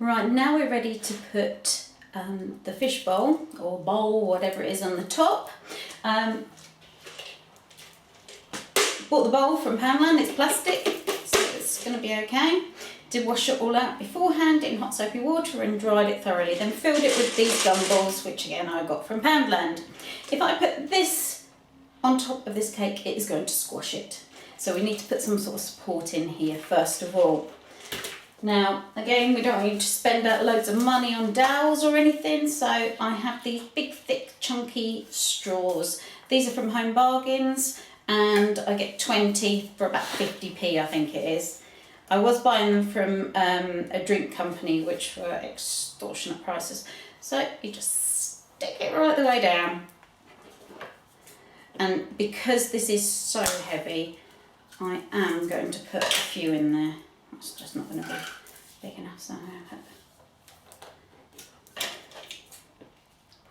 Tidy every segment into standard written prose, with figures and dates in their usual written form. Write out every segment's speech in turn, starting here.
Right, now we're ready to put the fish bowl or bowl, whatever it is, on the top. Bought the bowl from Poundland, it's plastic, so it's going to be okay. Did wash it all out beforehand in hot soapy water and dried it thoroughly. Then filled it with these gumballs, which again I got from Poundland. If I put this on top of this cake, it is going to squash it. So we need to put some sort of support in here first of all. Now, again, we don't need to spend out loads of money on dowels or anything, so I have these big, thick, chunky straws. These are from Home Bargains, and I get 20 for about 50p, I think it is. I was buying them from a drink company, which were extortionate prices. So you just stick it right the way down. And because this is so heavy, I am going to put a few in there. It's just not going to be big enough, so I'm going to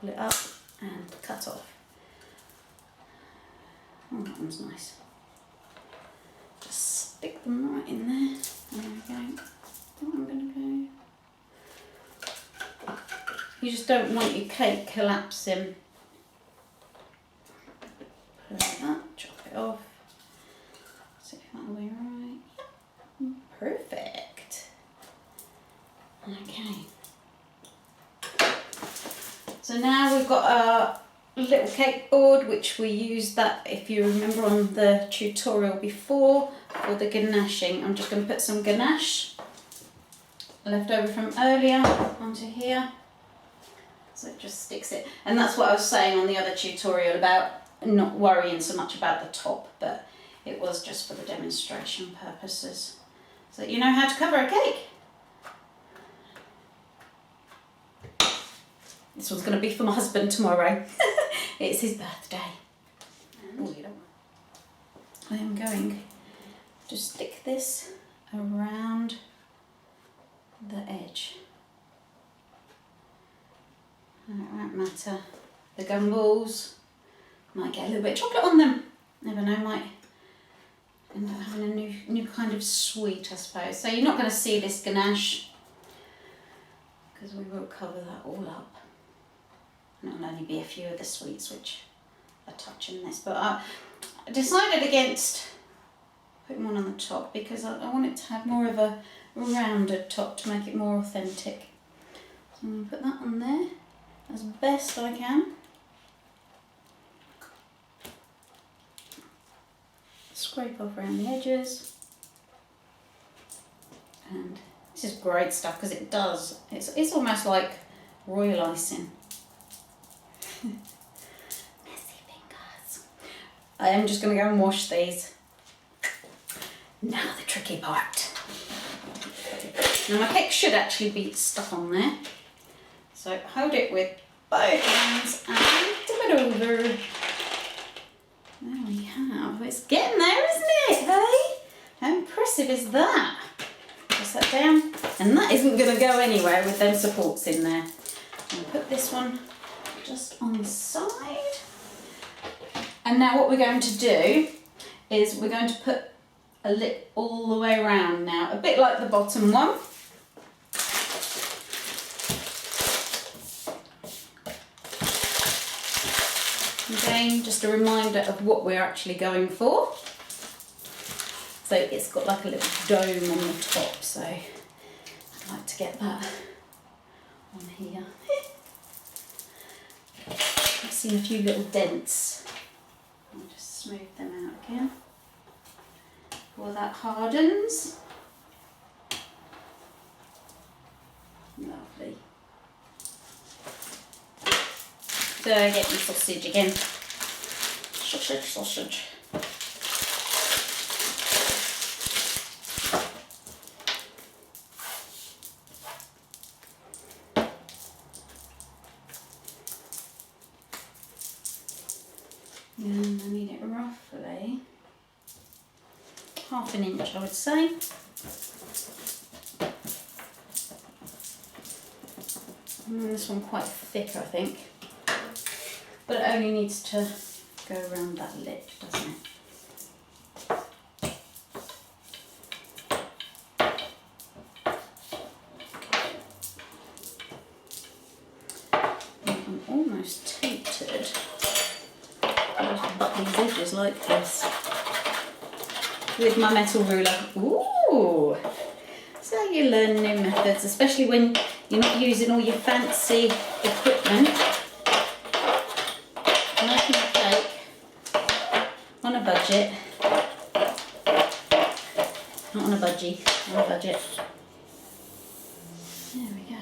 pull it up and cut off. Oh, that one's nice. Just stick them right in there. There we go. Oh, I'm going to go. You just don't want your cake collapsing. Put it like that, chop it off. See if that'll be right. Perfect. Okay. So now we've got our little cake board, which we used that, if you remember, on the tutorial before for the ganaching. I'm just going to put some ganache left over from earlier onto here. So it just sticks it. And that's what I was saying on the other tutorial about not worrying so much about the top, but it was just for the demonstration purposes. So that you know how to cover a cake. This one's going to be for my husband tomorrow. It's his birthday. And I am going to stick this around the edge. And it won't matter. The gumballs might get a little bit of chocolate on them. Never know, might end up having a new kind of sweet, I suppose. So you're not going to see this ganache because we will cover that all up. And it'll only be a few of the sweets which are touching this. But I decided against putting one on the top because I want it to have more of a rounded top to make it more authentic. So I'm going to put that on there as best I can. Scrape off around the edges, and this is great stuff because it does, it's almost like royal icing. Messy fingers. I am just going to go and wash these. Now the tricky part. Now my cake should actually be stuck on there, so hold it with both hands and tip it over. There we have. It's getting there, isn't it? Hey? How impressive is that? Press that down. And that isn't going to go anywhere with them supports in there. I'll put this one just on the side. And now what we're going to do is we're going to put a lip all the way around now. A bit like the bottom one. Again, just a reminder of what we're actually going for. So it's got like a little dome on the top, so I'd like to get that on here. I've seen a few little dents. I'll just smooth them out again before that hardens. Lovely. So I get my sausage again. Sausage, sausage. And I need it roughly half an inch, I would say. And this one quite thick, I think. But it only needs to go around that lip, doesn't it? these edges like this with my metal ruler. Ooh! So you learn new methods, especially when you're not using all your fancy equipment. Making a cake on a budget. Not on a budgie, on a budget. There we go.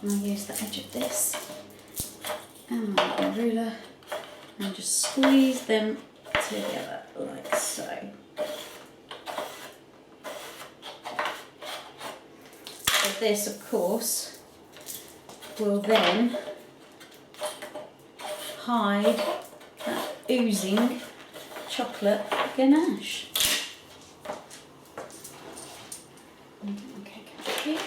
And I'll use the edge of this and my little ruler and just squeeze them together like so. So this, of course, will then hide that oozing chocolate ganache. Okay.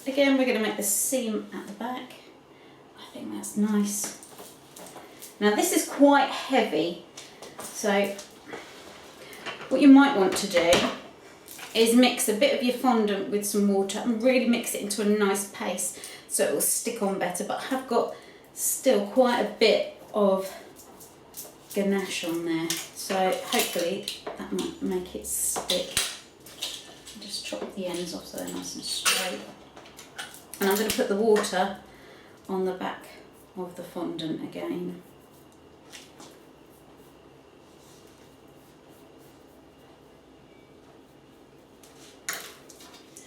Again, we're going to make the seam at the back. I think that's nice. Now this is quite heavy, so what you might want to do is mix a bit of your fondant with some water and really mix it into a nice paste so it will stick on better, but I have got still quite a bit of ganache on there, so hopefully that might make it stick. Just chop the ends off so they're nice and straight. And I'm going to put the water on the back of the fondant again.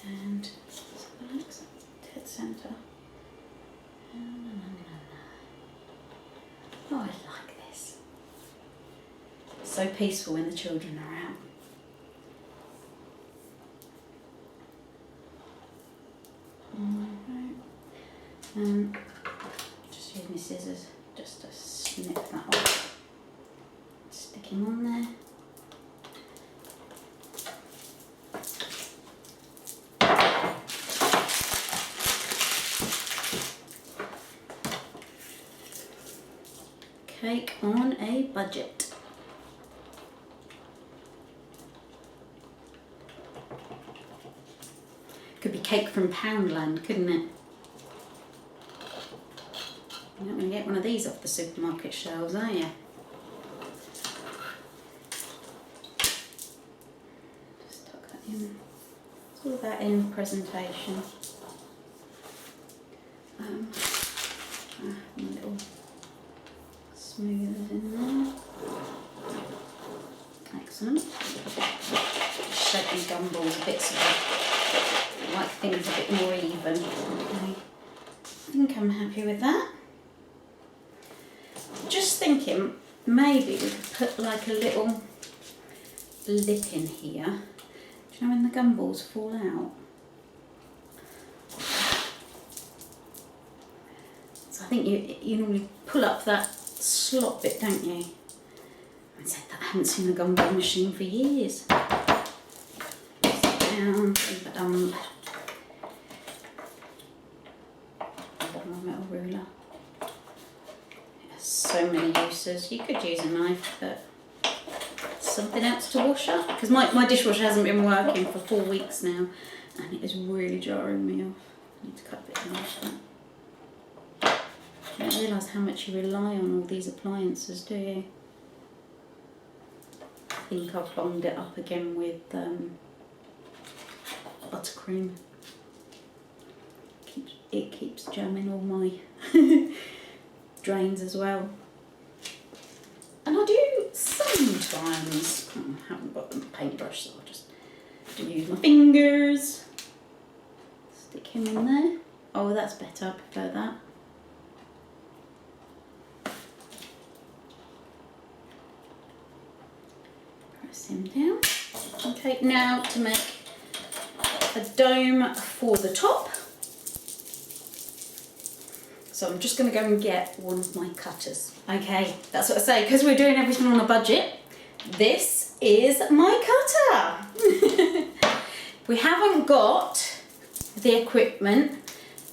And dead centre. Oh, I like this. So peaceful when the children are out. Just use my scissors just to snip that off. Stick him on there. Cake on a budget. Could be cake from Poundland, couldn't it? You're not going to get one of these off the supermarket shelves, are you? Just tuck that in. It's all about in presentation. My little smoothers in there. Excellent. Shape my gumballs a bit so I like things a bit more even. Okay. I think I'm happy with that. Just thinking maybe we could put like a little lip in here. Do you know when the gumballs fall out? So I think you normally pull up that slot bit, don't you? I said that I haven't seen a gumball machine for years. Sit down, my metal ruler. So many uses. You could use a knife, but something else to wash up, because my dishwasher hasn't been working for 4 weeks now and it is really jarring me off. I need to cut a bit of that. You don't realise how much you rely on all these appliances, do you? I think I've bunged it up again with buttercream. It keeps jamming all my drains as well. And I do sometimes, I haven't got the paintbrush, so I'll just use my fingers. Stick him in there. Oh, that's better, I prefer that. Press him down. Okay, now to make a dome for the top. So I'm just going to go and get one of my cutters. Okay, that's what I say, because we're doing everything on a budget. This is my cutter. If we haven't got the equipment,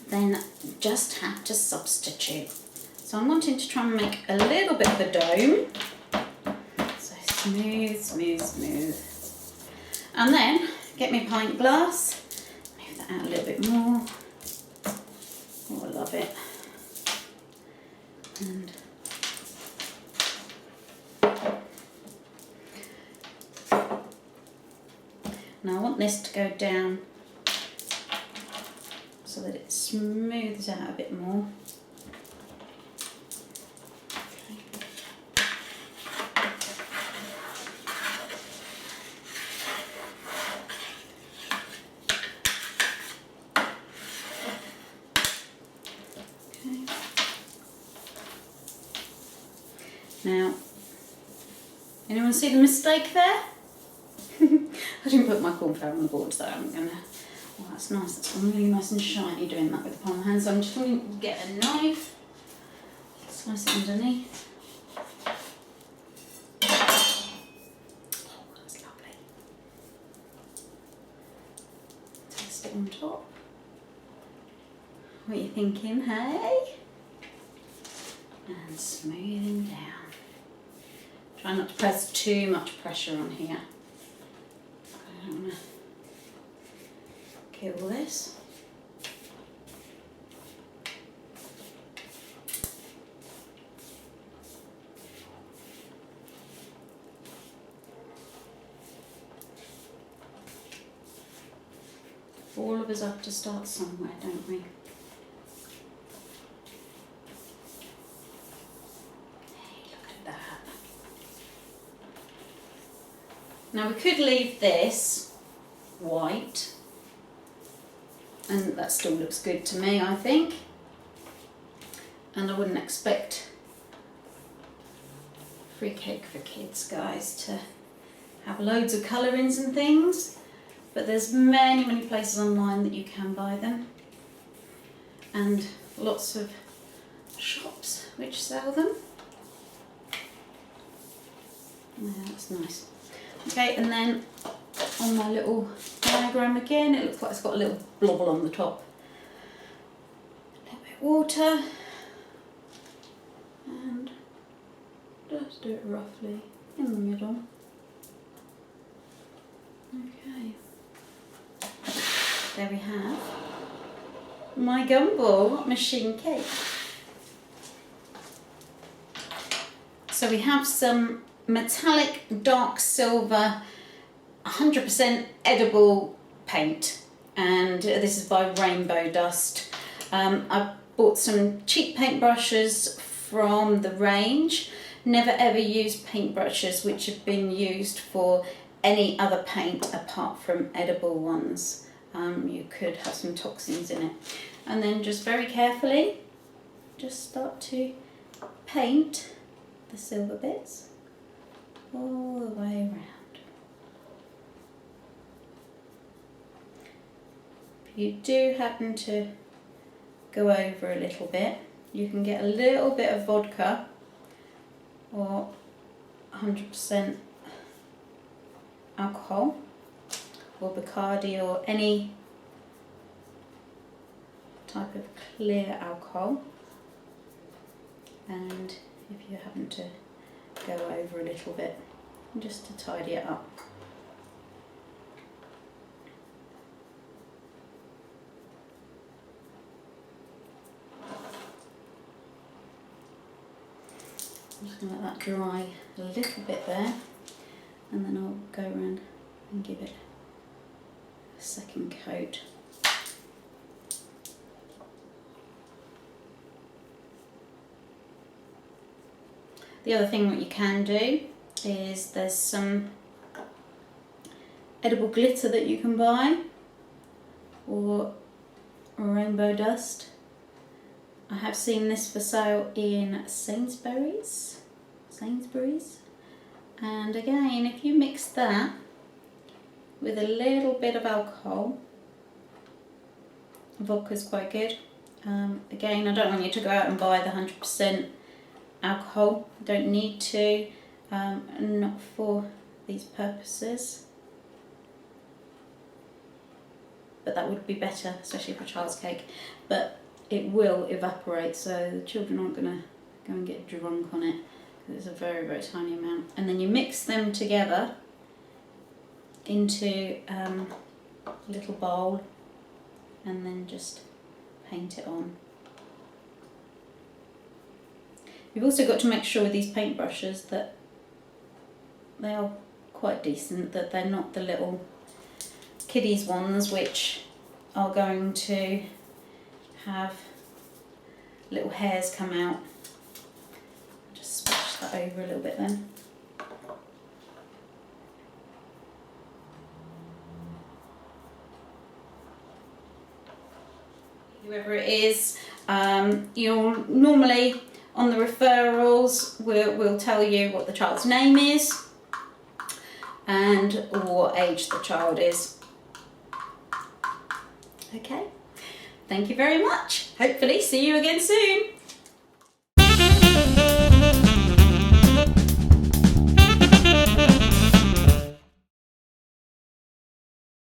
then just have to substitute. So I'm wanting to try and make a little bit of a dome. So smooth, smooth, smooth. And then get my pint glass, move that out a little bit more. Oh, I love it. And Now I want this to go down so that it smooths out a bit more. Now, anyone see the mistake there? I didn't put my corn flour on the board, so I'm gonna. Oh, that's nice. That's really nice and shiny doing that with the palm of my hand. So I'm just going to get a knife, slice it underneath. Oh, that's lovely. Taste it on top. What are you thinking, hey? And smoothing down. Try not to press too much pressure on here. I don't want to kill this. All of us have to start somewhere, don't we? Now we could leave this white, and that still looks good to me, I think. And I wouldn't expect free cake for kids, guys, to have loads of colourings and things, but there's many places online that you can buy them, and lots of shops which sell them. Yeah, that's nice. Okay, and then on my little diagram again, it looks like it's got a little blobble on the top. A little bit of water, and just do it roughly in the middle. Okay, there we have my gumball machine cake. So we have some metallic dark silver 100% edible paint, and this is by Rainbow Dust. I bought some cheap paintbrushes from the range. Never ever use paintbrushes which have been used for any other paint apart from edible ones. You could have some toxins in it. And then just very carefully just start to paint the silver bits all the way around. If you do happen to go over a little bit, you can get a little bit of vodka or 100% alcohol or Bacardi or any type of clear alcohol, and if you happen to go over a little bit, just to tidy it up. I'm just going to let that dry a little bit there, and then I'll go around and give it a second coat. The other thing what you can do is there's some edible glitter that you can buy, or rainbow dust. I have seen this for sale in Sainsbury's. And again, if you mix that with a little bit of alcohol, vodka's quite good. Again, I don't want you to go out and buy the 100% alcohol, don't need to, not for these purposes, but that would be better, especially for a child's cake, but it will evaporate, so the children aren't going to go and get drunk on it, because it's a very tiny amount. And then you mix them together into a little bowl and then just paint it on. You've also got to make sure with these paintbrushes that they are quite decent, that they're not the little kiddies ones, which are going to have little hairs come out. Just splash that over a little bit then. Whoever it is, you'll normally on the referrals we'll tell you what the child's name is and what age the child is. Okay, thank you very much. Hopefully see you again soon.